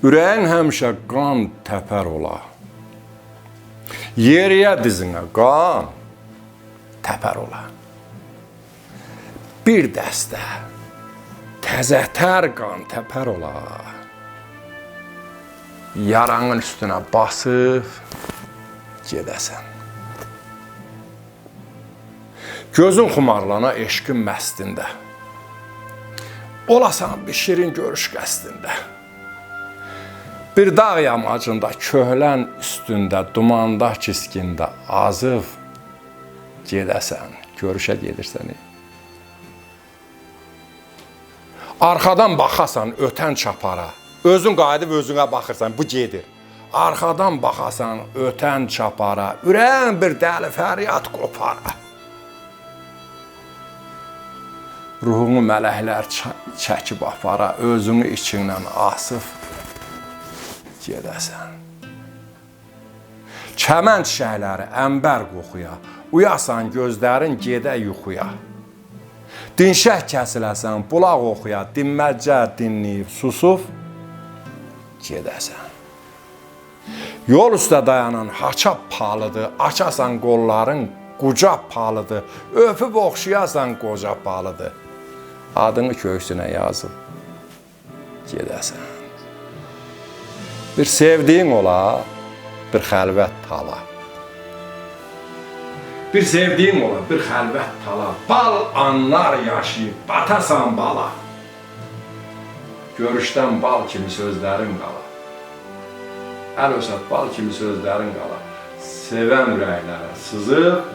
Ürəyin həmişə qan təpər ola. Yeriyə dizinə qan təpər ola. Bir dəstə təzətər qan təpər ola. Yaranın üstünə basıb gedəsən. Gözün xumarlana eşqin məstində. Olasan bir şirin görüş qəstində. Bir dağ yamacında, köhlən üstündə, dumanda, kiskində azıb gedəsən, görüşə gedirsən. Arxadan baxasan ötən çapara, özün qayıdıb özünə baxırsan, bu gedir. Arxadan baxasan ötən çapara, ürəyin bir dəli fəryad qopara. Ruhunu mələklər çəkib apara, özünü içindən asıb gedəsən. Çəmən çiçəkləri ənbər qoxuya, uyasan gözlərin gedə yuxuya. Dinşək kəsiləsən, bulaq oxuya, dinməcə dinləyib susub gedəsən. Yol üstə dayanan haça palıdır, açasan qolların quca palıdır, öpüb oxşayasan qoca palıdır. Adını köksünə yazıb gedəsən. Bir sevdiyin ola, bir xəlvət tala. Bir sevdiyin ola, bir xəlvət tala. Bal anlar yaşayıb, batasan bala. Görüşdən bal kimi sözlərin qala. Əl ösət bal kimi sözlərin qala. Sevən ürəklərə sızıb